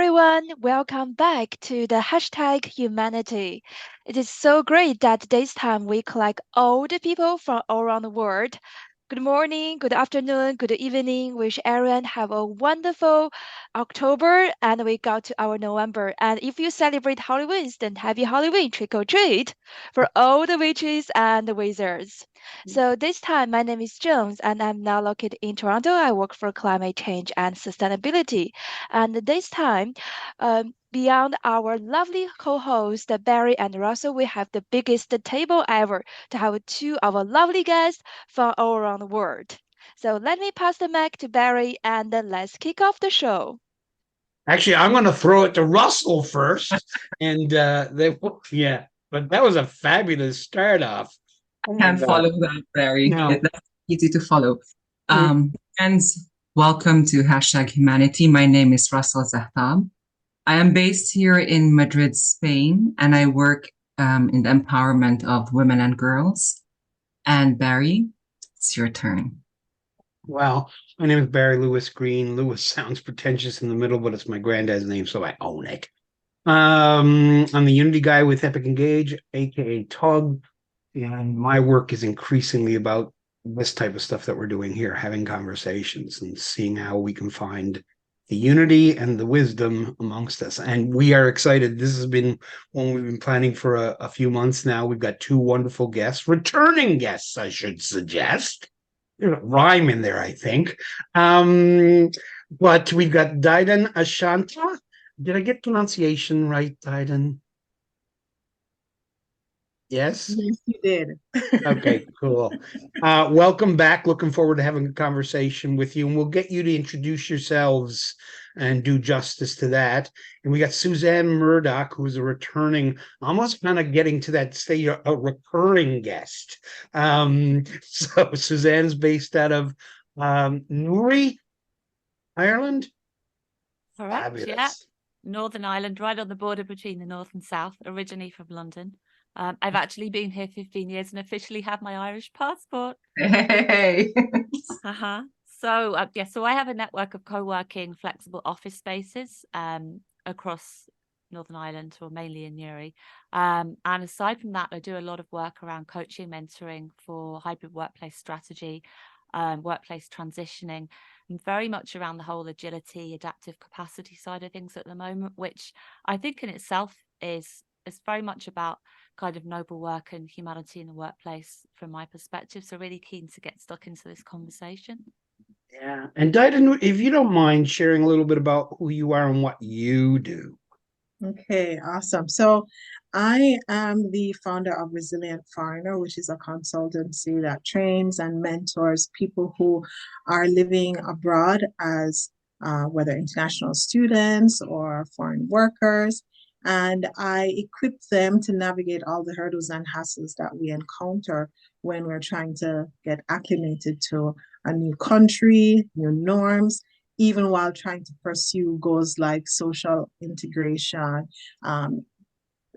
everyone, welcome back to the hashtag humanity. It is so great that this time we collect all the people from all around the world. Good morning, good afternoon, good evening. Wish everyone have a wonderful October and we got to our November. And if you celebrate Halloween, then happy Halloween, trick or treat for all the witches and the wizards. So this time my name is Jones and I'm now located in Toronto. I work for climate change and sustainability. And this time, beyond our lovely co-hosts, Barry and Russell, we have the biggest table ever to have two of our lovely guests from all around the world. So let me pass the mic to Barry and then let's kick off the show. Actually, I'm going to throw it to Russell first, and yeah. But that was a fabulous start off. Oh my Can't God! follow that, Barry. No, That's easy to follow. mm, Friends, welcome to Hashtag Humanity. My name is Russell Zahtab. I am based here in Madrid, Spain, and I work in the empowerment of women and girls. And Barry, it's your turn. well, my name is Barry Lewis Green. Lewis sounds pretentious in the middle, but it's my granddad's name, so I own it. I'm the Unity guy with Epic Engage, aka Tug, and my work is increasingly about this type of stuff that we're doing here, having conversations and seeing how we can find the unity and the wisdom amongst us. And we are excited. This has been one we've been planning for a few months now. We've got two wonderful guests, returning guests, I should suggest. There's a rhyme in there, I think. But we've got Didan Ashanta. Did I get pronunciation right, Didan? Yes? Yes, you did. Okay, cool. Welcome back. Looking forward to having a conversation with you, and we'll get you to introduce yourselves and do justice to that. And we got Suzanne Murdock, who's a returning, almost kind of getting to that stage, a recurring guest. So Suzanne's based out of Newry, Ireland. Correct, yeah. Fabulous. Northern Ireland, right on the border between the north and south, originally from London. I've actually been here 15 years and officially have my Irish passport. Hey. Uh-huh. So, so I have a network of co-working flexible office spaces across Northern Ireland, or mainly in Newry. And aside from that, I do a lot of work around coaching, mentoring for hybrid workplace strategy, workplace transitioning, and very much around the whole agility, adaptive capacity side of things at the moment, which I think in itself is very much about kind of noble work and humanity in the workplace from my perspective. So really keen to get stuck into this conversation. Yeah. And Didan, if you don't mind sharing a little bit about who you are and what you do. Okay, awesome. So I am the founder of Resilient Foreigner, which is a consultancy that trains and mentors people who are living abroad as whether international students or foreign workers. And I equip them to navigate all the hurdles and hassles that we encounter when we're trying to get acclimated to a new country, new norms, even while trying to pursue goals like social integration, um,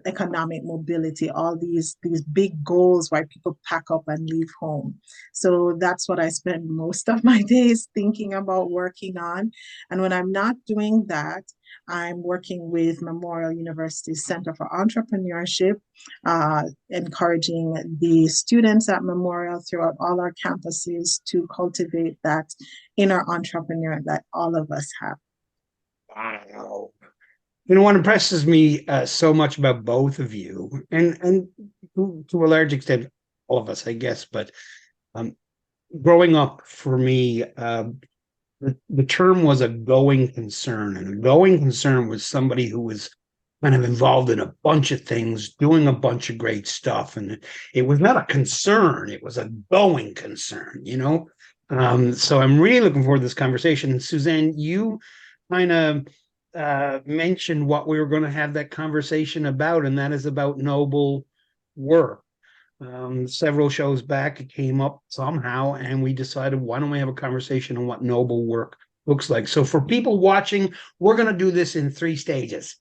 economic mobility, all these big goals why people pack up and leave home. So that's what I spend most of my days thinking about working on. And when I'm not doing that, I'm working with Memorial University Center for Entrepreneurship, encouraging the students at Memorial throughout all our campuses to cultivate that inner entrepreneur that all of us have. Wow. You know what impresses me so much about both of you, and to a large extent, all of us, I guess, but growing up for me, the term was a going concern, and a going concern was somebody who was kind of involved in a bunch of things, doing a bunch of great stuff, and it was not a concern; it was a going concern, you know. So I'm really looking forward to this conversation. Suzanne, you kind of mentioned what we were going to have that conversation about, and that is about noble work. Several shows back, it came up somehow, and we decided, why don't we have a conversation on what noble work looks like? So for people watching, we're going to do this in 3 stages.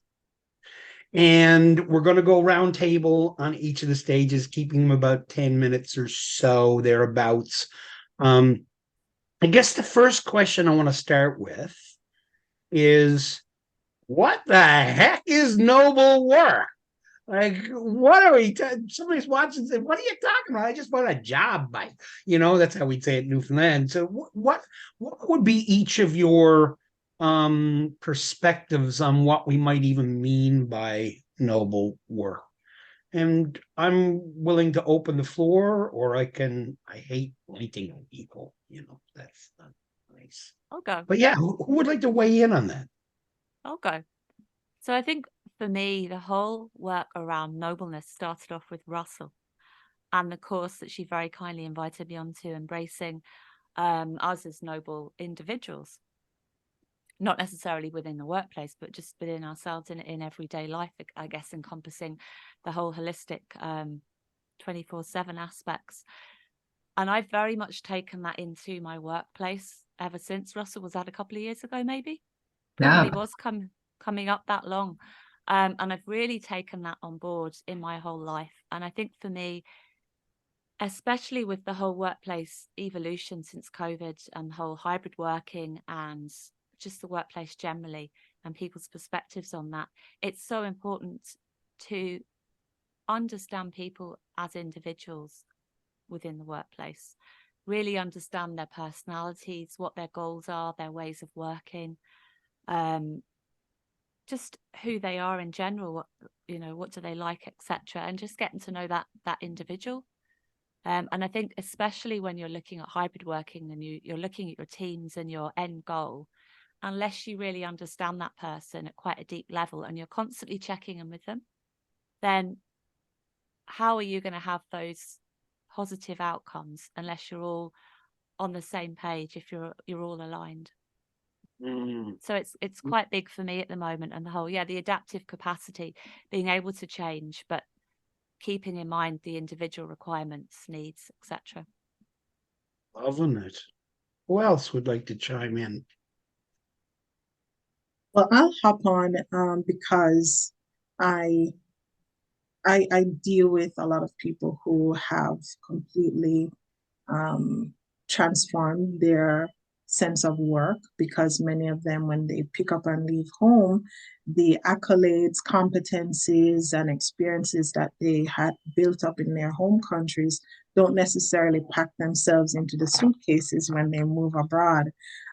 And we're going to go round table on each of the stages, keeping them about 10 minutes or so, thereabouts. I guess the first question I want to start with is, what the heck is noble work? Like, what are we? Somebody's watching and say, "What are you talking about? I just want a job, Mike." That's how we'd say it in Newfoundland. So, what would be each of your perspectives on what we might even mean by noble work? And I'm willing to open the floor, or I hate pointing at people. That's not nice. I'll go. But yeah, who would like to weigh in on that? I'll go. So I think for me, the whole work around nobleness started off with Russell and the course that she very kindly invited me onto, embracing us as noble individuals, not necessarily within the workplace, but just within ourselves in everyday life, I guess, encompassing the whole holistic 24/7 aspects. And I've very much taken that into my workplace ever since. Russell, was that a couple of years ago, maybe? Probably Yeah. was coming up that long. And I've really taken that on board in my whole life. And I think for me, especially with the whole workplace evolution since COVID and the whole hybrid working and just the workplace generally and people's perspectives on that, it's so important to understand people as individuals within the workplace, really understand their personalities, what their goals are, their ways of working, just who they are in general, what do they like, etc., and just getting to know that individual. And I think especially when you're looking at hybrid working and you're looking at your teams and your end goal, unless you really understand that person at quite a deep level and you're constantly checking in with them, then how are you going to have those positive outcomes unless you're all on the same page, if you're all aligned? So it's quite big for me at the moment, and the whole, the adaptive capacity, being able to change, but keeping in mind the individual requirements, needs, etc. Loving it. Who else would like to chime in? Well, I'll hop on because I I deal with a lot of people who have completely transformed their sense of work, because many of them, when they pick up and leave home, the accolades, competencies, and experiences that they had built up in their home countries don't necessarily pack themselves into the suitcases when they move abroad.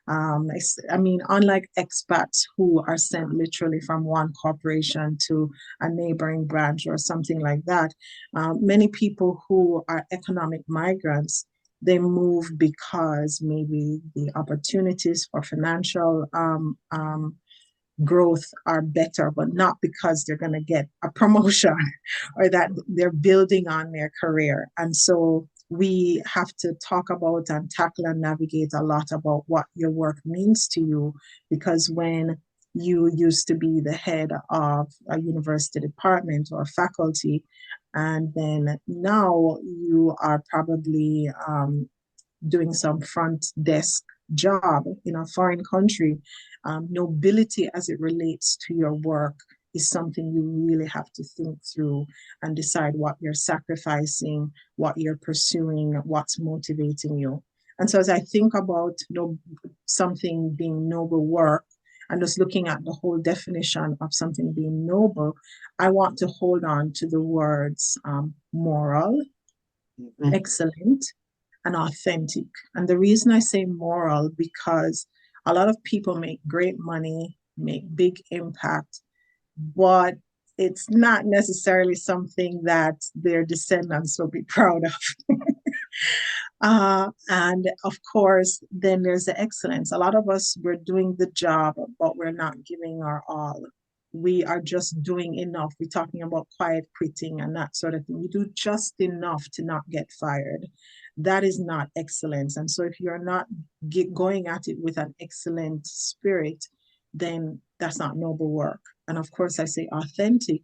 I mean, unlike expats who are sent literally from one corporation to a neighboring branch or something like that, many people who are economic migrants, they move because maybe the opportunities for financial growth are better, but not because they're going to get a promotion or that they're building on their career. And so we have to talk about and tackle and navigate a lot about what your work means to you, because when you used to be the head of a university department or faculty, and then now you are probably doing some front desk job in a foreign country, nobility as it relates to your work is something you really have to think through and decide what you're sacrificing, what you're pursuing, what's motivating you. And so as I think about something being noble work, and just looking at the whole definition of something being noble, I want to hold on to the words moral, excellent, and authentic. And the reason I say moral, because a lot of people make great money, make big impact, but it's not necessarily something that their descendants will be proud of. And of course, then there's the excellence. A lot of us, we're doing the job, but we're not giving our all. We are just doing enough. We're talking about quiet quitting and that sort of thing. You do just enough to not get fired. That is not excellence. And so if you're not going at it with an excellent spirit, then that's not noble work. And of course, I say authentic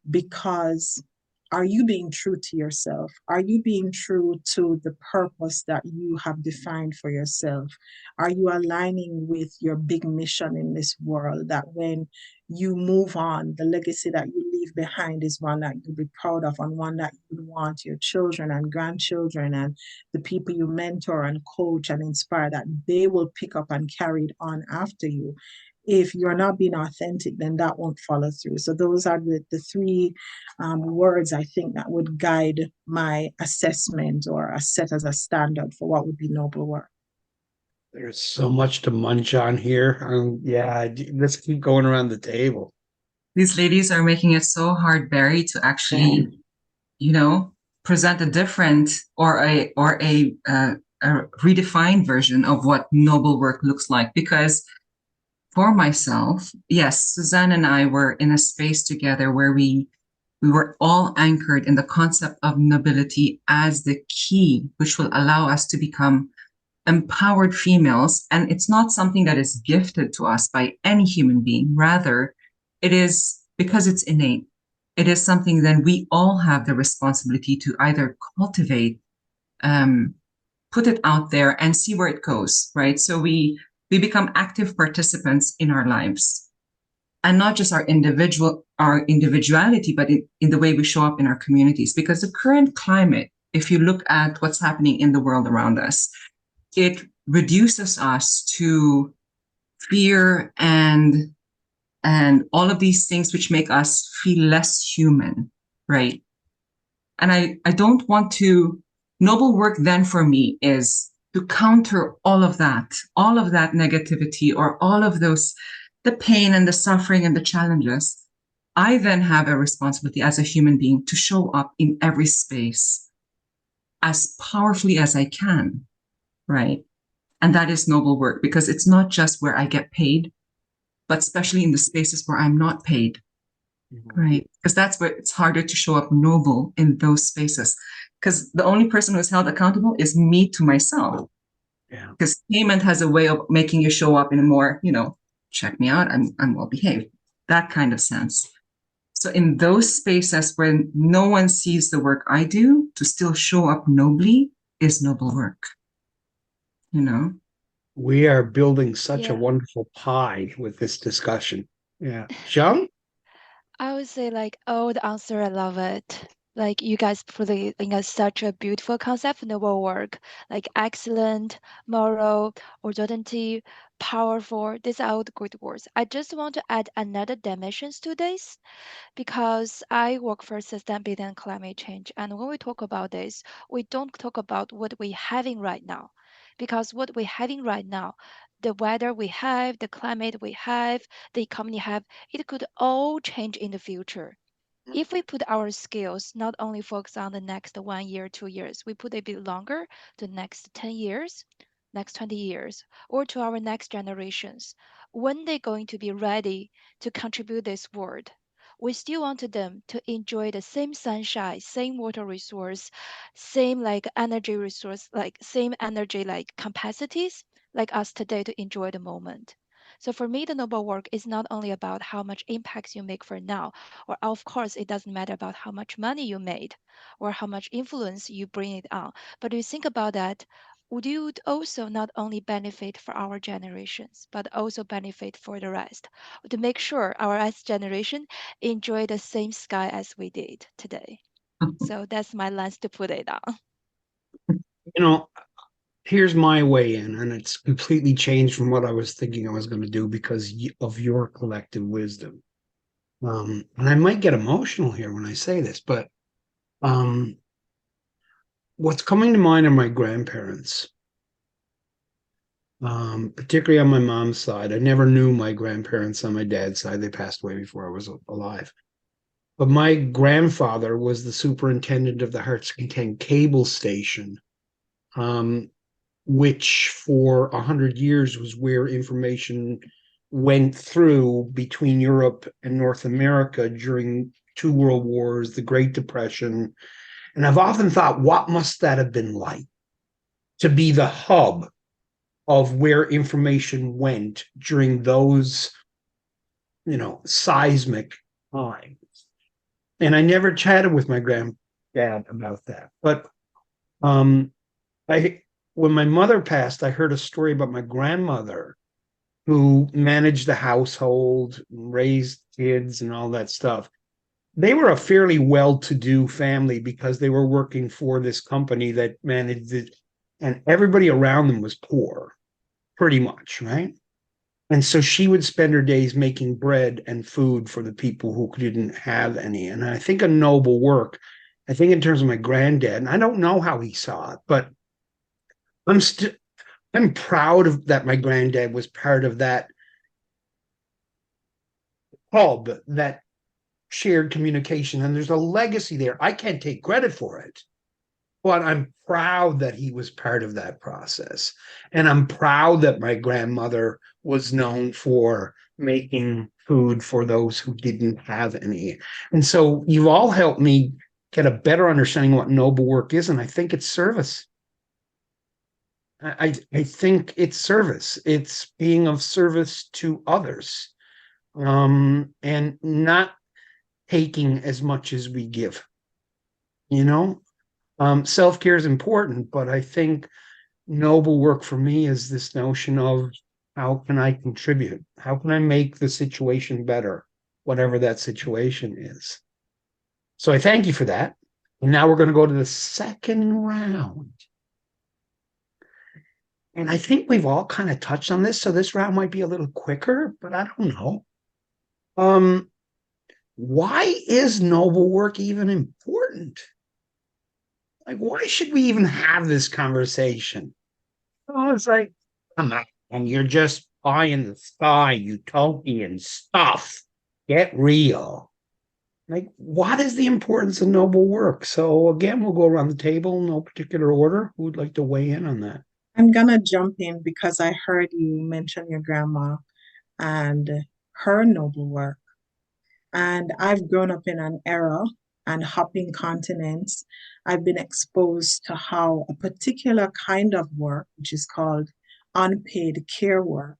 because are you being true to yourself? Are you being true to the purpose that you have defined for yourself? Are you aligning with your big mission in this world, that when you move on, the legacy that you leave behind is one that you'll be proud of, and one that you want your children and grandchildren and the people you mentor and coach and inspire, that they will pick up and carry it on after you? if you're not being authentic, then that won't follow through. So those are the three words I think that would guide my assessment or set as a standard for what would be noble work. There's so much to munch on here. Yeah, let's keep going around the table. These ladies are making it so hard, Barry, to actually, present a different or a redefined version of what noble work looks like. Because for myself, yes, Suzanne and I were in a space together where we were all anchored in the concept of nobility as the key, which will allow us to become empowered females. And it's not something that is gifted to us by any human being. Rather, it is because it's innate. It is something that we all have the responsibility to either cultivate, put it out there and see where it goes, right? So we become active participants in our lives, and not just our individuality, but in the way we show up in our communities. Because the current climate, if you look at what's happening in the world around us, it reduces us to fear and all of these things which make us feel less human, right? And I don't want to, noble work then for me is to counter all of that negativity or all of those, the pain and the suffering and the challenges. I then have a responsibility as a human being to show up in every space as powerfully as I can, right? And that is noble work, because it's not just where I get paid, but especially in the spaces where I'm not paid, right? Because that's where it's harder to show up noble in those spaces. Because the only person who's held accountable is me to myself. Yeah. Because payment has a way of making you show up in a more, check me out, I'm well behaved, that kind of sense. So in those spaces where no one sees the work I do, to still show up nobly is noble work. We are building such a Yeah. wonderful pie with this discussion. Yeah. Zheng? I would say oh, the answer, I love it. Like you guys put it in such a beautiful concept, noble work, like excellent, moral, authentic, powerful. These are all the good words. I just want to add another dimensions to this because I work for sustainability and climate change. And when we talk about this, we don't talk about what we're having right now. Because what we're having right now, the weather we have, the climate we have, the economy have, it could all change in the future. If we put our skills not only focus on the next 1 year, 2 years, we put a bit longer, the next 10 years, next 20 years, or to our next generations, when they're going to be ready to contribute this world, we still wanted them to enjoy the same sunshine, same water resource, same energy resource, same energy capacities like us today to enjoy the moment. So for me, the noble work is not only about how much impacts you make for now, or of course, it doesn't matter about how much money you made or how much influence you bring it on. But you think about that, would you also not only benefit for our generations, but also benefit for the rest to make sure our next generation enjoy the same sky as we did today. So that's my lens to put it on. Here's my way in, and it's completely changed from what I was thinking I was going to do because of your collective wisdom. And I might get emotional here when I say this, but what's coming to mind are my grandparents, particularly on my mom's side. I never knew my grandparents on my dad's side. They passed away before I was alive. But my grandfather was the superintendent of the Hearts Content cable station, which for 100 years was where information went through between Europe and North America during 2 world wars, the Great Depression. And I've often thought, what must that have been like to be the hub of where information went during those, seismic times? And I never chatted with my granddad about that. But when my mother passed, I heard a story about my grandmother who managed the household, raised kids, and all that stuff. They were a fairly well-to-do family because they were working for this company that managed it, and everybody around them was poor, pretty much, right? And so she would spend her days making bread and food for the people who didn't have any. And I think a noble work, I think in terms of my granddad, and I don't know how he saw it, but I'm proud of that my granddad was part of that hub, that shared communication. And there's a legacy there. I can't take credit for it, but I'm proud that he was part of that process. And I'm proud that my grandmother was known for making food for those who didn't have any. And so you've all helped me get a better understanding what noble work is. And I think it's service. I think it's service. It's being of service to others, and not taking as much as we give. Self-care is important, but I think noble work for me is this notion of how can I contribute? How can I make the situation better, whatever that situation is? So I thank you for that. And now we're going to go to the second round. And I think we've all kind of touched on this, so this round might be a little quicker, but I don't know. Why is noble work even important? Like, why should we even have this conversation? Oh, it's like, come on, and you're just pie in the sky, utopian stuff. Get real. Like, what is the importance of noble work? So again, we'll go around the table, no particular order. Who would like to weigh in on that? I'm gonna jump in because I heard you mention your grandma and her noble work. And I've grown up in an era and hopping continents. I've been exposed to how a particular kind of work, which is called unpaid care work,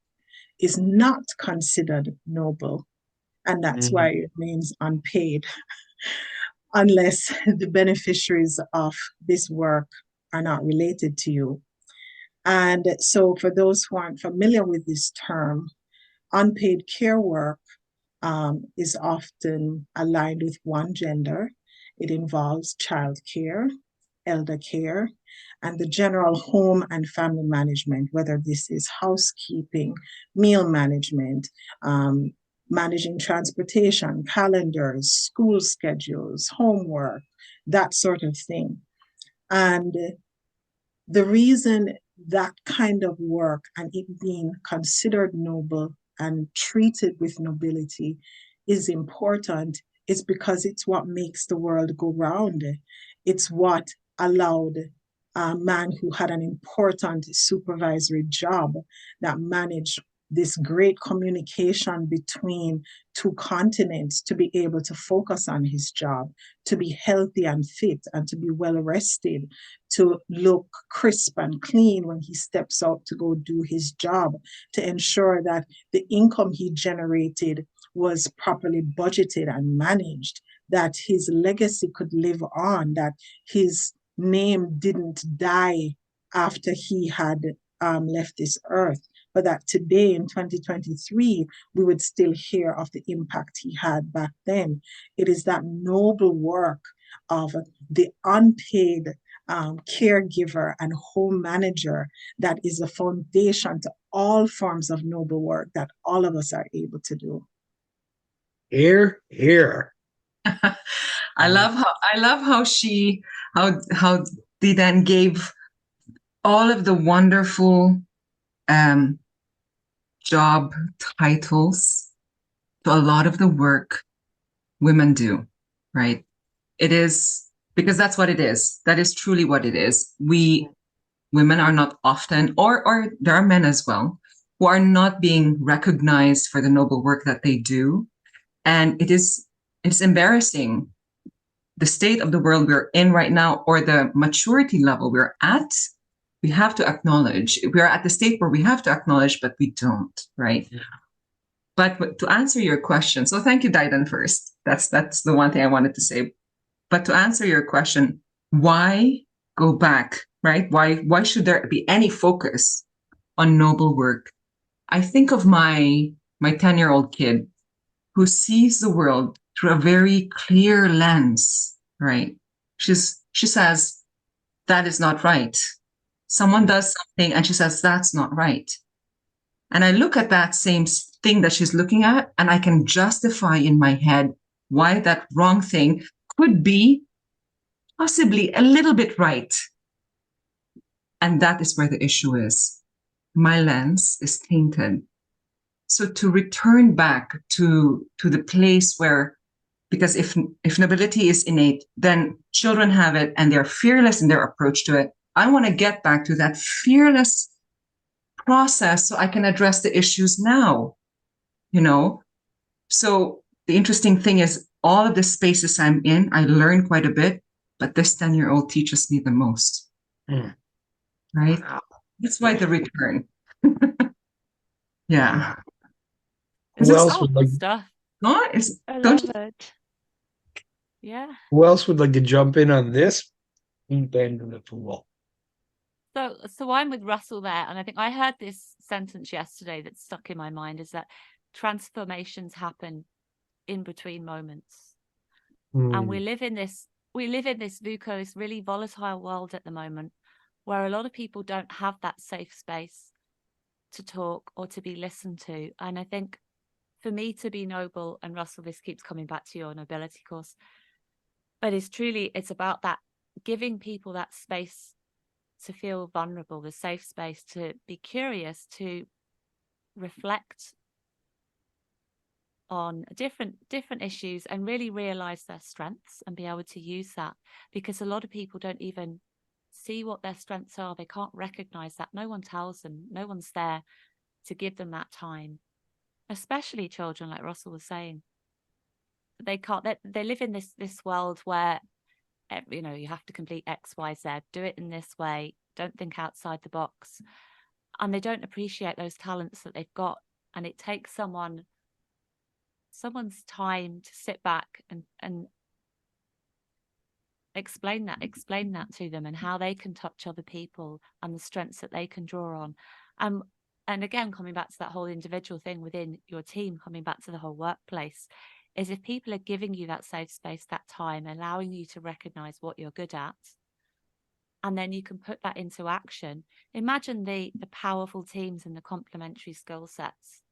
is not considered noble. And that's why it means unpaid, unless the beneficiaries of this work are not related to you. And so, for those who aren't familiar with this term, unpaid care work is often aligned with one gender. It involves childcare, elder care, and the general home and family management, whether this is housekeeping, meal management, managing transportation, calendars, school schedules, homework, that sort of thing. And the reason that kind of work and it being considered noble and treated with nobility is important is because it's what makes the world go round. It's what allowed a man who had an important supervisory job that managed this great communication between two continents to be able to focus on his job, to be healthy and fit, and to be well rested, to look crisp and clean when he steps out to go do his job, to ensure that the income he generated was properly budgeted and managed, that his legacy could live on, that his name didn't die after he had left this earth, but that today in 2023, we would still hear of the impact he had back then. It is that noble work of the unpaid caregiver and home manager that is the foundation to all forms of noble work that all of us are able to do. Here. I love how Didan gave all of the wonderful job titles to a lot of the work women do, right? It is because that's what it is. That is truly what it is. Women are not often, or there are men as well, who are not being recognized for the noble work that they do. And it's embarrassing. The state of the world we're in right now, or the maturity level we're at, we have to acknowledge. We're at the state where we have to acknowledge, but we don't, right? Yeah. But to answer your question, so thank you, Didan, first. That's the one thing I wanted to say. But to answer your question, why go back, right? Why should there be any focus on noble work? I think of my 10-year-old kid who sees the world through a very clear lens, right? She says, that is not right. Someone does something and she says, that's not right. And I look at that same thing that she's looking at, and I can justify in my head why that wrong thing could be possibly a little bit right. And that is where the issue is. My lens is tainted. So to return back to the place where, because if nobility is innate, then children have it and they're fearless in their approach to it. I want to get back to that fearless process so I can address the issues now, you know? So the interesting thing is all of the spaces I'm in, I learn quite a bit, but this 10-year-old teaches me the most, right? Wow. That's why the return. Yeah. Who else would Powerful like? stuff. No, I don't love you? it. Yeah. Who else would like to jump in on this deep end of the pool? So I'm with Russell there, and I think I heard this sentence yesterday that stuck in my mind, is that transformations happen in between moments. And we live in this VUCA, this really volatile world at the moment, where a lot of people don't have that safe space to talk or to be listened to. And I think for me to be noble, and Russell, this keeps coming back to your nobility course, but it's about that, giving people that space to feel vulnerable, the safe space to be curious, to reflect on different issues and really realize their strengths and be able to use that, because a lot of people don't even see what their strengths are. They can't recognize that. No one tells them. No one's there to give them that time, especially children, like Russell was saying. They can't, they live in this world where, you know, you have to complete X, Y, Z, do it in this way, don't think outside the box. And they don't appreciate those talents that they've got. And it takes someone's time to sit back and explain that to them, and how they can touch other people and the strengths that they can draw on. And again, coming back to that whole individual thing within your team, coming back to the whole workplace, is if people are giving you that safe space, that time, allowing you to recognize what you're good at, and then you can put that into action. Imagine the powerful teams and the complementary skill sets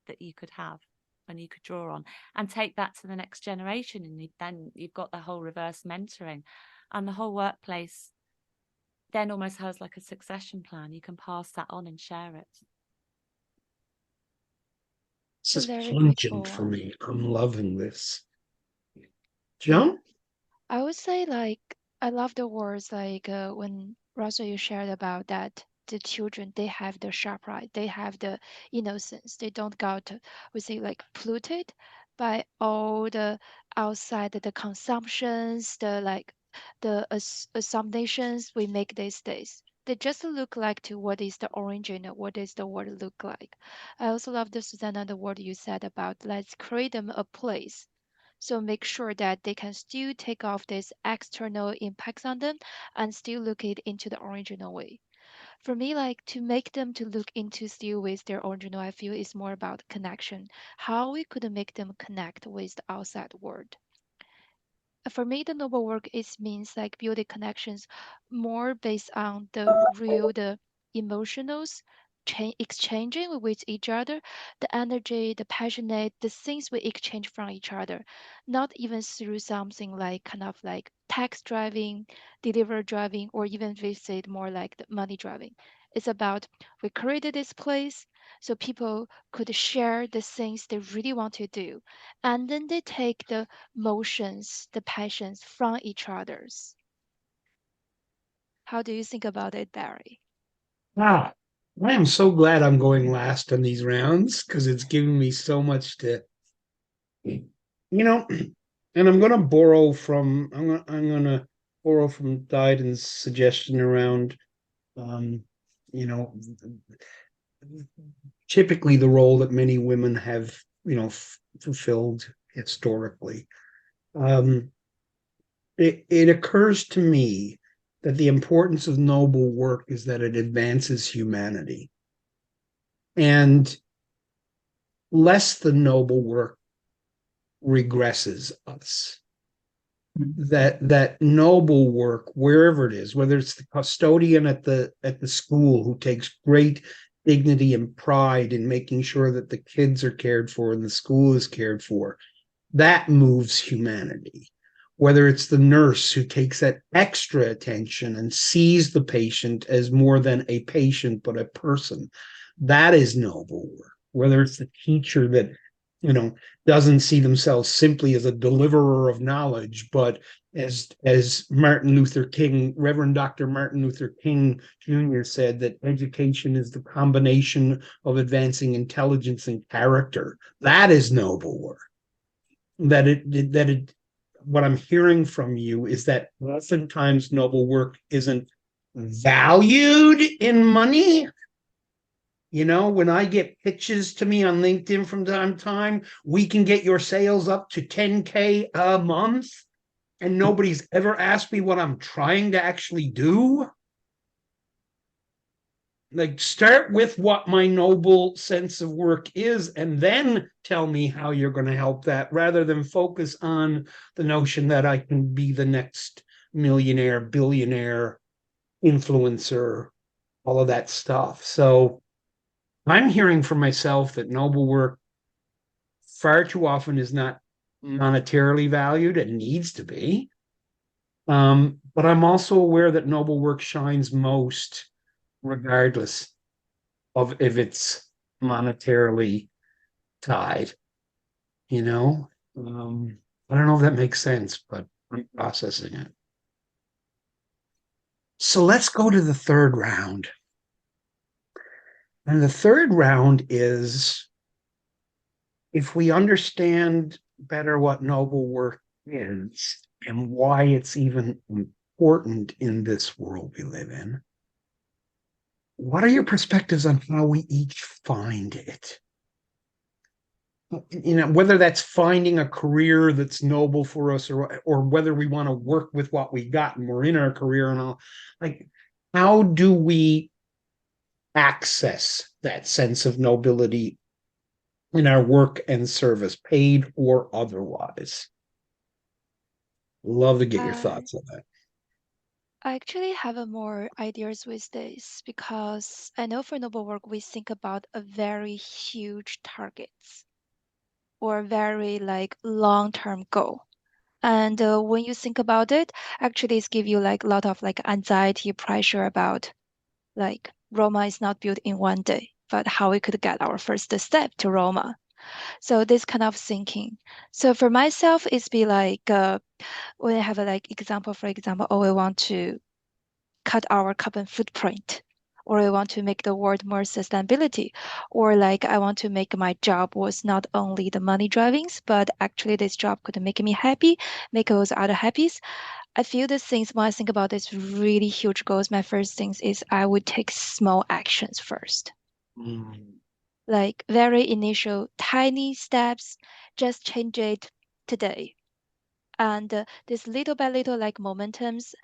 that you could have and you could draw on, and take that to the next generation. And then you've got the whole reverse mentoring, and the whole workplace then almost has like a succession plan. You can pass that on and share it. This is Very pungent for grateful. me. I'm loving this. John? I would say like I love the words like when Russell you shared about that the children they have the sharp eye, they have the innocence, they don't got we say like polluted by all the outside the consumptions, the like the assumptions we make these days. They just look like to what is the original, what is the word look like. I also love the Susanna the word you said about let's create them a place, so make sure that they can still take off this external impacts on them and still look it into the original way. For me, like to make them to look into still with their original, I feel is more about connection. How we could make them connect with the outside world. For me, the noble work is means like building connections more based on the real, the emotionals, exchanging with each other, the energy, the passionate, the things we exchange from each other, not even through something like kind of like tax driving, deliver driving, or even visit more like the money driving. It's about we created this place so people could share the things they really want to do, and then they take the motions, the passions from each other's. How do you think about it, Barry? Wow. I am so glad I'm going last on these rounds because it's giving me so much to, you know, and I'm gonna borrow from Didan's suggestion around um, you know, typically the role that many women have, fulfilled historically. Um, it occurs to me that the importance of noble work is that it advances humanity. And less than noble work regresses us. That noble work, wherever it is, whether it's the custodian at the school who takes great dignity and pride in making sure that the kids are cared for and the school is cared for, that moves humanity. Whether it's the nurse who takes that extra attention and sees the patient as more than a patient, but a person, that is noble work. Whether it's the teacher that, doesn't see themselves simply as a deliverer of knowledge, but as Martin Luther King, Reverend Dr. Martin Luther King Jr. said, that education is the combination of advancing intelligence and character. That is noble work. What I'm hearing from you is that oftentimes noble work isn't valued in money. When I get pitches to me on LinkedIn from time to time, we can get your sales up to 10K a month, and nobody's ever asked me what I'm trying to actually do. Like, start with what my noble sense of work is, and then tell me how you're going to help that, rather than focus on the notion that I can be the next millionaire, billionaire, influencer, all of that stuff. So I'm hearing from myself that noble work far too often is not monetarily valued. It needs to be. But I'm also aware that noble work shines most regardless of if it's monetarily tied. I don't know if that makes sense, but I'm processing it. So let's go to the third round. And the third round is, if we understand better what noble work is and why it's even important in this world we live in, what are your perspectives on how we each find it? Whether that's finding a career that's noble for us, or whether we want to work with what we got and we're in our career and all. Like, how do we access that sense of nobility in our work and service, paid or otherwise? Love to get your thoughts on that. I actually have more ideas with this because I know for noble work we think about a very huge targets or very long-term goal. And when you think about it, actually it's give you a lot of anxiety, pressure about Roma is not built in one day, but how we could get our first step to Roma. So this kind of thinking. So for myself, it's be when I have a example, for example, oh, we want to cut our carbon footprint, or we want to make the world more sustainability, or I want to make my job was not only the money drivings, but actually this job could make me happy, make those other happy. I feel the things when I think about this really huge goals, my first things is I would take small actions first. Very initial tiny steps, just change it today. And this little by little momentums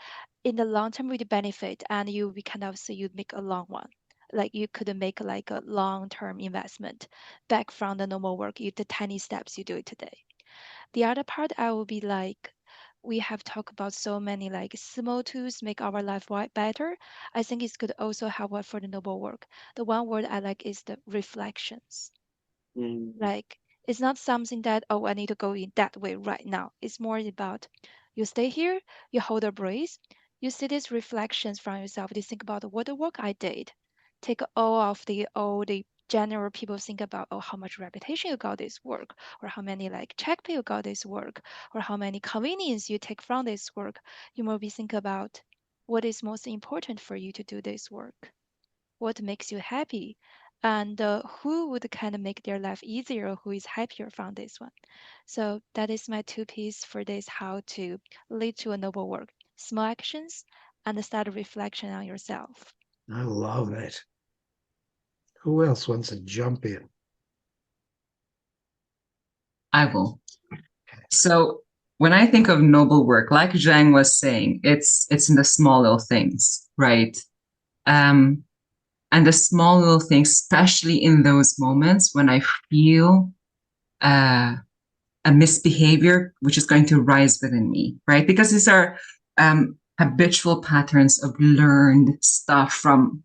in the long term would benefit, and you we kind of see you make a long one. You could make a long-term investment back from the normal work, the tiny steps you do it today. The other part I will be we have talked about so many small tools make our life better. I think it's could also help for the noble work. The one word I like is the reflections. It's not something that, oh, I need to go in that way right now. It's more about you stay here, you hold a breath, you see these reflections from yourself. You think about what the work I did. Take all the general people think about, oh, how much reputation you got this work, or how many check pay you got this work, or how many convenience you take from this work. You maybe think about what is most important for you to do this work, what makes you happy, and who would kind of make their life easier, or who is happier from this one. So that is my two piece for this, how to lead to a noble work. Small actions and start a reflection on yourself. I love it. Who else wants to jump in? I will. So when I think of noble work, like Zheng was saying, it's in the small little things, right? And the small little things, especially in those moments when I feel a misbehavior, which is going to rise within me, right? Because these are habitual patterns of learned stuff from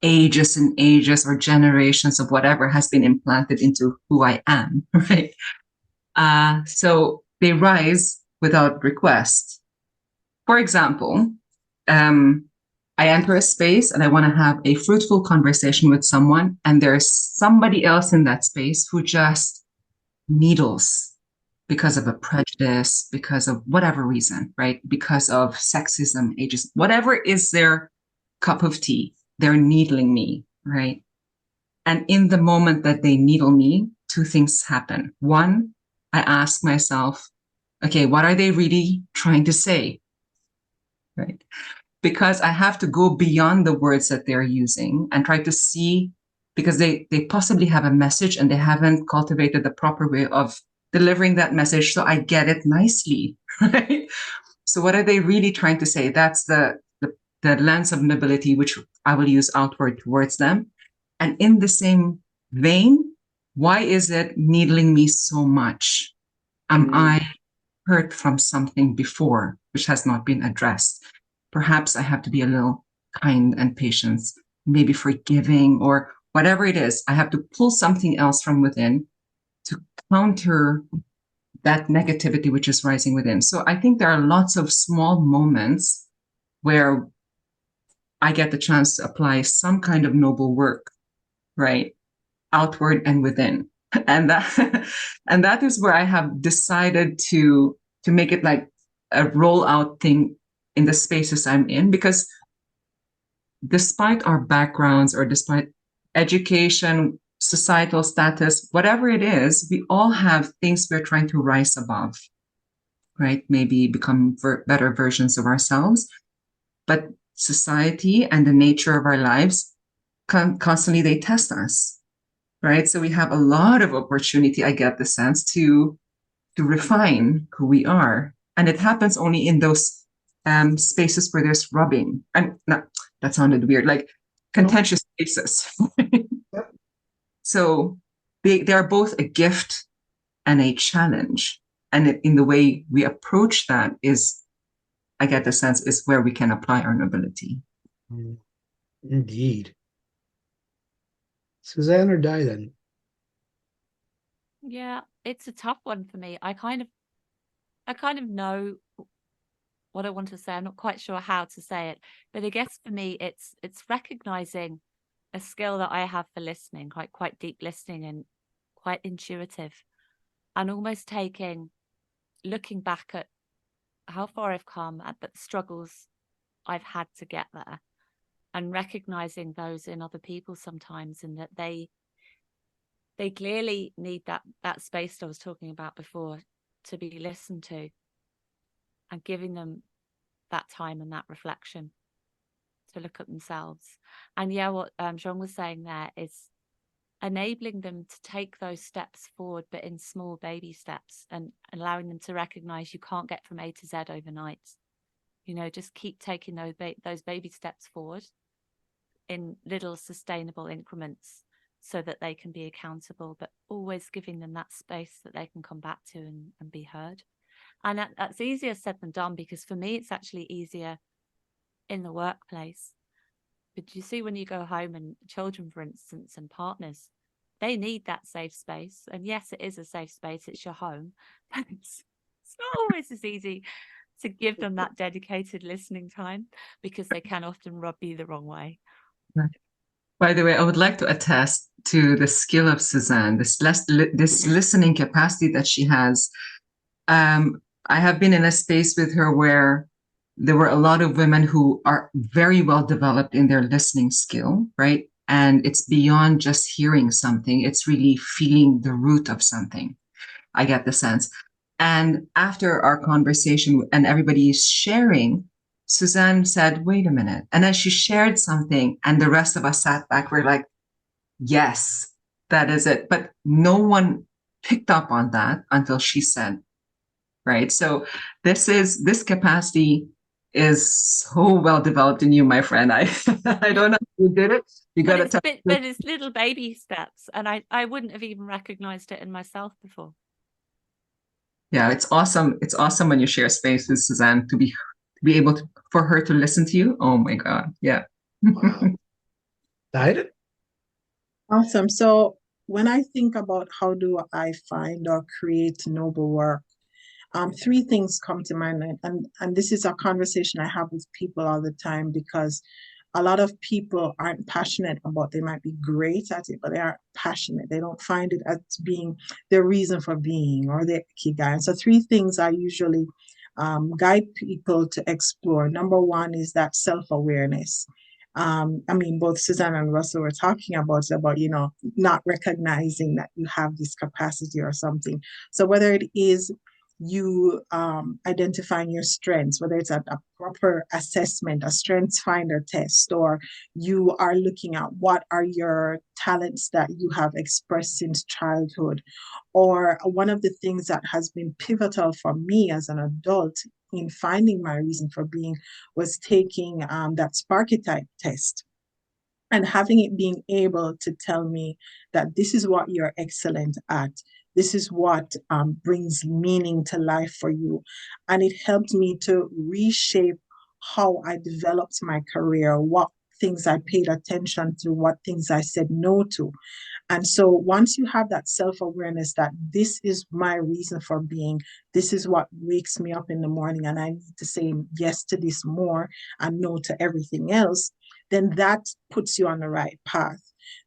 ages and ages or generations of whatever has been implanted into who I am, right? So they rise without request. For example, I enter a space and I want to have a fruitful conversation with someone, and there's somebody else in that space who just needles because of a prejudice, because of whatever reason, right? Because of sexism, ageism, whatever is their cup of tea, they're needling me, right? And in the moment that they needle me, two things happen. One, I ask myself, okay, what are they really trying to say, right? Because I have to go beyond the words that they're using and try to see, because they possibly have a message and they haven't cultivated the proper way of delivering that message so I get it nicely, right? So what are they really trying to say? That's the lens of nobility, which I will use outward towards them. And in the same vein, why is it needling me so much? Am I hurt from something before which has not been addressed? Perhaps I have to be a little kind and patient, maybe forgiving, or whatever it is. I have to pull something else from within to counter that negativity which is rising within. So I think there are lots of small moments where I get the chance to apply some kind of noble work, right? Outward and within. And that is where I have decided to make it like a rollout thing in the spaces I'm in, because despite our backgrounds or despite education, societal status, whatever it is, we all have things we're trying to rise above, right? Maybe become better versions of ourselves. But society and the nature of our lives, constantly they test us, right? So we have a lot of opportunity, I get the sense, to refine who we are. And it happens only in those spaces where there's rubbing. And that sounded weird, like contentious spaces. So they're both a gift and a challenge. And in the way we approach that is, I get the sense, is where we can apply our nobility. Indeed. Suzanne or Didan? Yeah, it's a tough one for me. I kind of know what I want to say. I'm not quite sure how to say it, but I guess for me, it's recognizing a skill that I have for listening, quite deep listening and quite intuitive, and almost looking back at how far I've come, at the struggles I've had to get there, and recognizing those in other people sometimes, and that they clearly need that space I was talking about before to be listened to, and giving them that time and that reflection to look at themselves. And yeah, what Zheng was saying there is enabling them to take those steps forward, but in small baby steps, and allowing them to recognize you can't get from A to Z overnight. Just keep taking those baby steps forward in little sustainable increments so that they can be accountable, but always giving them that space that they can come back to and be heard. And that's easier said than done, because for me, it's actually easier in the workplace. But you see, when you go home, and children, for instance, and partners, they need that safe space. And yes, it is a safe space. It's your home. But it's not always as easy to give them that dedicated listening time, because they can often rub you the wrong way. Right. By the way, I would like to attest to the skill of Suzanne, this listening capacity that she has. I have been in a space with her where there were a lot of women who are very well developed in their listening skill, right? And it's beyond just hearing something. It's really feeling the root of something. I get the sense. And after our conversation and everybody is sharing, Suzanne said, wait a minute. And then she shared something, and the rest of us sat back. We're like, yes, that is it. But no one picked up on that until she said, right? So this capacity is so well developed in you, my friend. I don't know if you did it. You got to but it's little baby steps, and I wouldn't have even recognized it in myself before. Yeah, it's awesome. It's awesome when you share space with Suzanne to be able to, for her to listen to you. Oh my God. Yeah. Wow. Didan? Awesome. So when I think about how do I find or create noble work, three things come to mind, and this is a conversation I have with people all the time because a lot of people aren't passionate about. They might be great at it, but they aren't passionate. They don't find it as being their reason for being or their ikigai. And so, three things I usually guide people to explore. Number one is that self-awareness. I mean, both Suzanne and Russell were talking about, not recognizing that you have this capacity or something. So whether it is you identifying your strengths, whether it's a proper assessment, a strengths finder test, or you are looking at what are your talents that you have expressed since childhood. Or one of the things that has been pivotal for me as an adult in finding my reason for being was taking that Sparketype test and having it being able to tell me that this is what you're excellent at. This is what brings meaning to life for you. And it helped me to reshape how I developed my career, what things I paid attention to, what things I said no to. And so once you have that self-awareness that this is my reason for being, this is what wakes me up in the morning, and I need to say yes to this more and no to everything else, then that puts you on the right path.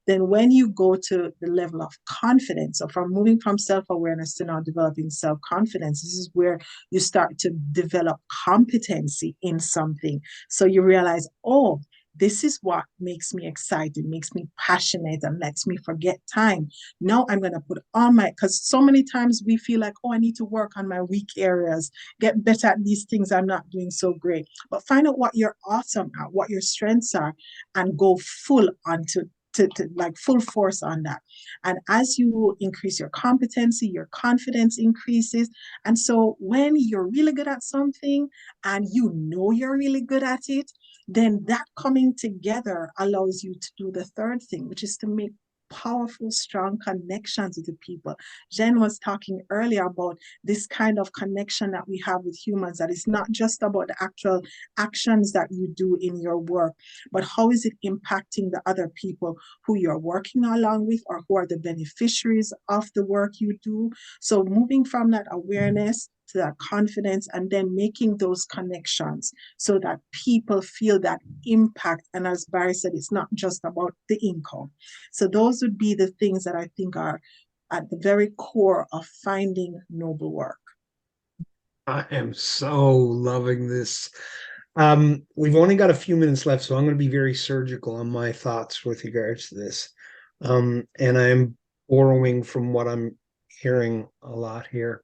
Then when you go to the level of confidence, so from moving from self-awareness to now developing self-confidence, this is where you start to develop competency in something. So you realize, oh, this is what makes me excited, makes me passionate, and lets me forget time. Now I'm going to put on because so many times we feel like, oh, I need to work on my weak areas, get better at these things I'm not doing so great. But find out what you're awesome at, what your strengths are, and go full onto to like full force on that. And as you increase your competency, your confidence increases. And so when you're really good at something and you know you're really good at it, then that coming together allows you to do the third thing, which is to make powerful, strong connections with the people. Zheng was talking earlier about this kind of connection that we have with humans, that is not just about the actual actions that you do in your work, but how is it impacting the other people who you're working along with or who are the beneficiaries of the work you do. So moving from that awareness to that confidence and then making those connections so that people feel that impact. And as Barry said, it's not just about the income. So those would be the things that I think are at the very core of finding noble work. I am so loving this. We've only got a few minutes left, so I'm going to be very surgical on my thoughts with regards to this. And I'm borrowing from what I'm hearing a lot here.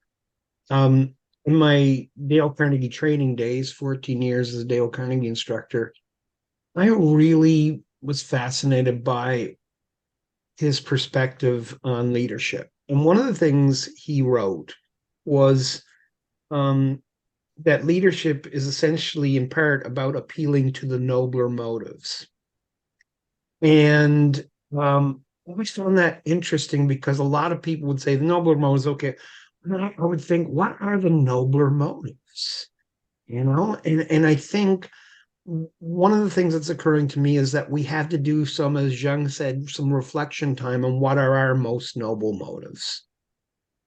In my Dale Carnegie training days, 14 years as a Dale Carnegie instructor, I really was fascinated by his perspective on leadership. And one of the things he wrote was that leadership is essentially in part about appealing to the nobler motives. And I always found that interesting because a lot of people would say the nobler motives, okay. I would think, what are the nobler motives? And I think one of the things that's occurring to me is that we have to do some, as Zheng said, some reflection time on what are our most noble motives.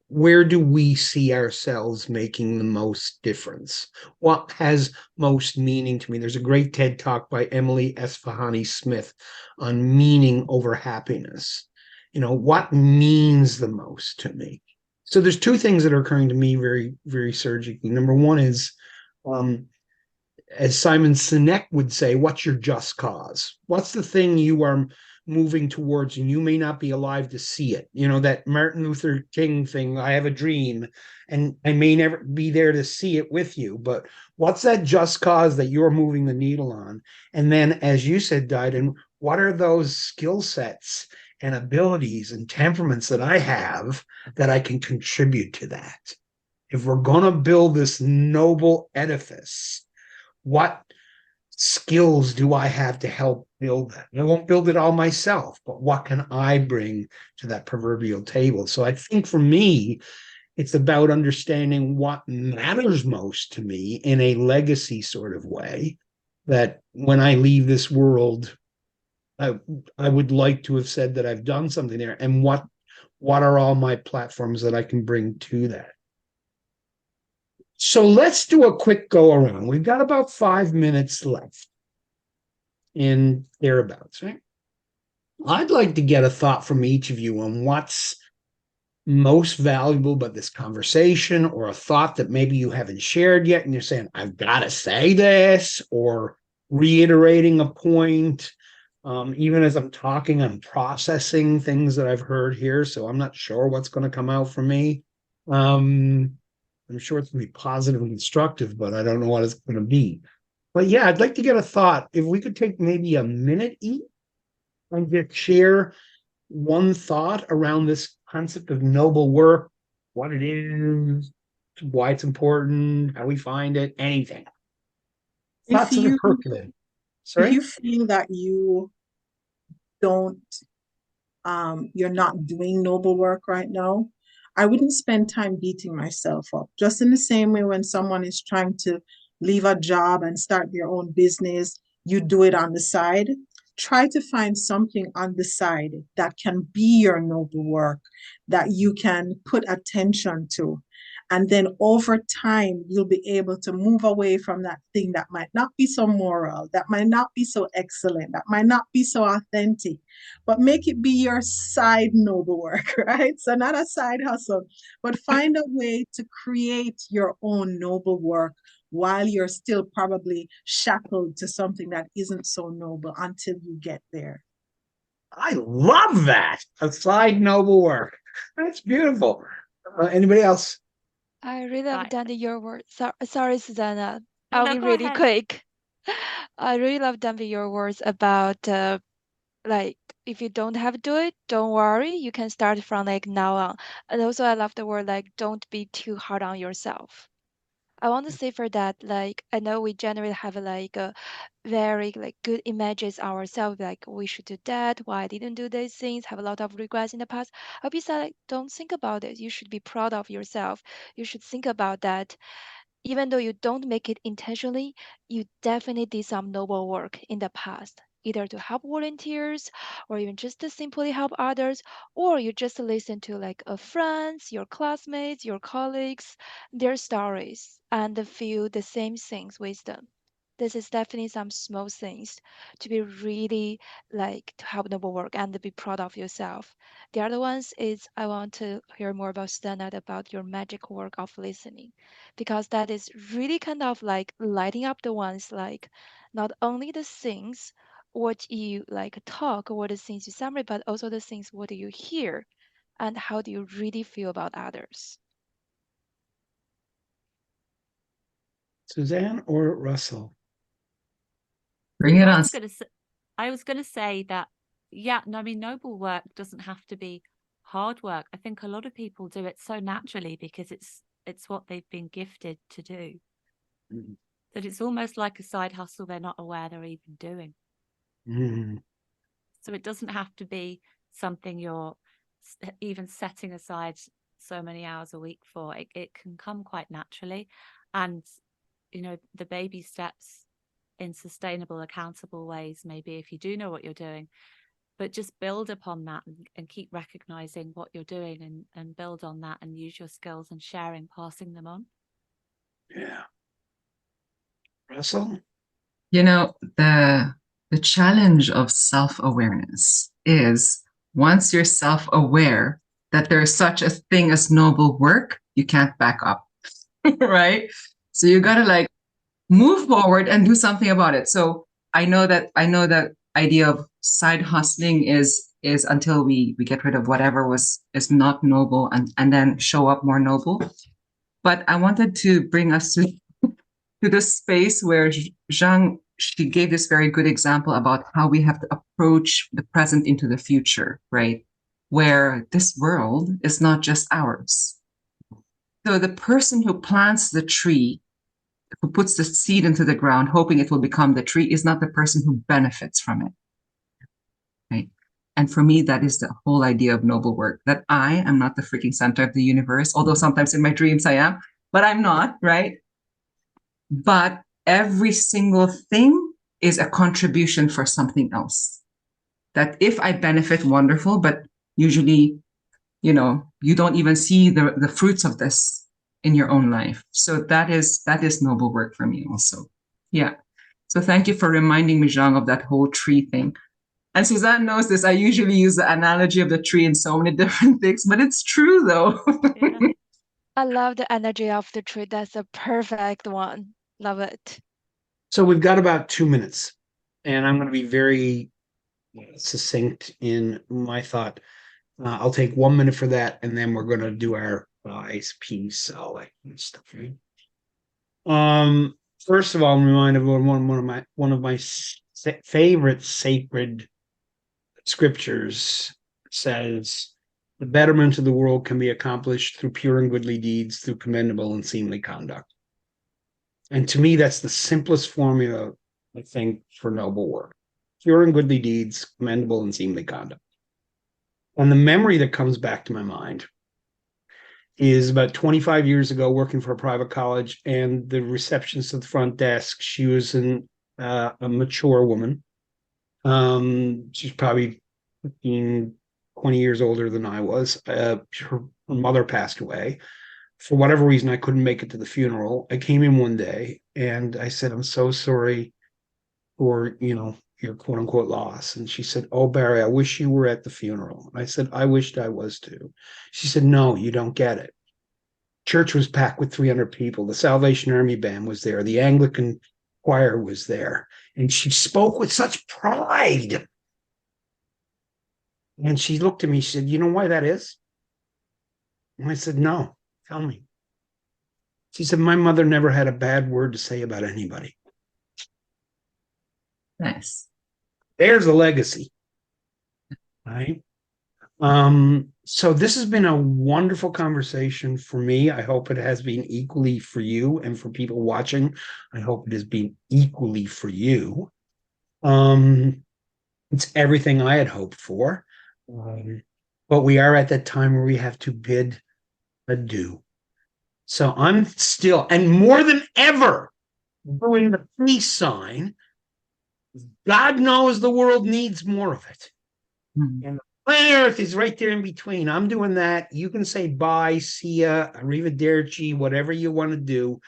Where do we see ourselves making the most difference? What has most meaning to me? There's a great TED talk by Emily Esfahani Smith on meaning over happiness. What means the most to me? So there's two things that are occurring to me very, very surgically. Number one is, as Simon Sinek would say, what's your just cause? What's the thing you are moving towards and you may not be alive to see it? That Martin Luther King thing, I have a dream and I may never be there to see it with you, but what's that just cause that you're moving the needle on? And then, as you said, Didan, what are those skill sets and abilities and temperaments that I have that I can contribute to that? If we're going to build this noble edifice, what skills do I have to help build that? I won't build it all myself, but what can I bring to that proverbial table? So I think for me, it's about understanding what matters most to me in a legacy sort of way, that when I leave this world, I would like to have said that I've done something there, and what are all my platforms that I can bring to that. So let's do a quick go around. We've got about 5 minutes left in thereabouts, right? I'd like to get a thought from each of you on what's most valuable about this conversation, or a thought that maybe you haven't shared yet and you're saying, I've got to say this, or reiterating a point. Even as I'm talking, I'm processing things that I've heard here, so I'm not sure what's going to come out from me. I'm sure it's going to be positive and constructive, but I don't know what it's going to be. But yeah, I'd like to get a thought. If we could take maybe a minute each and just share one thought around this concept of noble work, what it is, why it's important, how we find it, anything. If Thoughts that are you percolating. if Sorry? you feel that you don't you're not doing noble work right now, I wouldn't spend time beating myself up. Just in the same way when someone is trying to leave a job and start their own business, you do it on the side. Try to find something on the side that can be your noble work, that you can put attention to. And then over time, you'll be able to move away from that thing that might not be so moral, that might not be so excellent, that might not be so authentic, but make it be your side noble work, right? So, not a side hustle, but find a way to create your own noble work while you're still probably shackled to something that isn't so noble until you get there. I love that. Applied noble work. That's beautiful. Anybody else? I really love Right. Dandy your words. Sorry, Susanna. No, I'll no, be go really ahead. quick. I really love Dandy your words about like if you don't have to do it, don't worry. You can start from like now on. And also I love the word like don't be too hard on yourself. I want to say for that, like I know we generally have like a very like good images ourselves, like we should do that, why I didn't do these things, have a lot of regrets in the past. I'll be sad, like don't think about it. You should be proud of yourself. You should think about that even though you don't make it intentionally, you definitely did some noble work in the past, either to help volunteers or even just to simply help others, or you just listen to like a friends, your classmates, your colleagues, their stories and feel the same things with them. This is definitely some small things to be really like to help noble work and to be proud of yourself. The other ones is I want to hear more about Standard about your magic work of listening because that is really kind of like lighting up the ones like not only the things what you like talk or the things you summary, but also the things what do you hear and how do you really feel about others. Suzanne or Russell? Bring it I on. was gonna say, I was gonna say that, yeah, no, I mean, noble work doesn't have to be hard work. I think a lot of people do it so naturally because it's what they've been gifted to do. Mhm. That it's almost like a side hustle they're not aware they're even doing. Mhm. So it doesn't have to be something you're even setting aside so many hours a week for. It can come quite naturally. And, the baby steps in sustainable, accountable ways, maybe if you do know what you're doing, but just build upon that and keep recognizing what you're doing and build on that and use your skills and sharing, passing them on. Yeah. Russell? You know, the challenge of self-awareness is once you're self-aware that there's such a thing as noble work, you can't back up, right? So you gotta like move forward and do something about it. So I know that idea of side hustling is until we get rid of whatever is not noble and then show up more noble. But I wanted to bring us to the space where Zheng, she gave this very good example about how we have to approach the present into the future, right? Where this world is not just ours. So the person who plants the tree, who puts the seed into the ground, hoping it will become the tree, is not the person who benefits from it, right? And for me, that is the whole idea of noble work, that I am not the freaking center of the universe, although sometimes in my dreams I am, but I'm not, right? But every single thing is a contribution for something else. that if I benefit, wonderful, but usually, you don't even see the fruits of this in your own life. So that is noble work for me also. Yeah. So thank you for reminding me, Zheng, of that whole tree thing. And Suzanne knows this. I usually use the analogy of the tree in so many different things, but it's true though. Yeah. I love the energy of the tree. That's a perfect one. Love it. So we've got about 2 minutes, and I'm going to be very succinct in my thought. I'll take 1 minute for that, and then we're going to do our eyes piece, all that kind of stuff. First of all, I'm reminded of one of my favorite sacred scriptures says, "The betterment of the world can be accomplished through pure and goodly deeds, through commendable and seemly conduct." And to me, that's the simplest formula, I think, for noble work. Pure and goodly deeds, commendable and seemly conduct. And the memory that comes back to my mind is about 25 years ago working for a private college, and the receptionist at the front desk, she was a mature woman. She's probably 15, 20 years older than I was. Her mother passed away. For whatever reason, I couldn't make it to the funeral. I came in one day and I said, "I'm so sorry for, your quote unquote loss." And she said, "Oh, Barry, I wish you were at the funeral." And I said, "I wished I was too." She said, "No, you don't get it. Church was packed with 300 people. The Salvation Army band was there. The Anglican choir was there." And she spoke with such pride. And she looked at me, she said, "You know why that is?" And I said, "No, tell me." She said, "My mother never had a bad word to say about anybody." Nice. There's a legacy, right? So this has been a wonderful conversation for me. I hope it has been equally for you, and for people watching, I hope it has been equally for you. It's everything I had hoped for. But we are at that time where we have to bid adieu. So I'm still, and more than ever, doing the peace sign. God knows the world needs more of it. Mhm. And the planet Earth is right there in between. I'm doing that. You can say bye, see ya, arrivederci, whatever you want to do,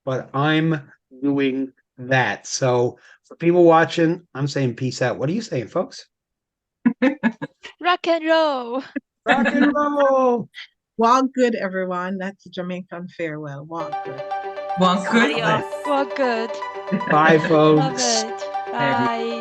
but I'm doing that. So for people watching, I'm saying peace out. What are you saying, folks? Rock and roll. Rock and roll. Walk good, everyone. That's the Jamaican farewell. Walk good. One good. Adios. Well, good. Bye, Love folks. it. Every- Bye.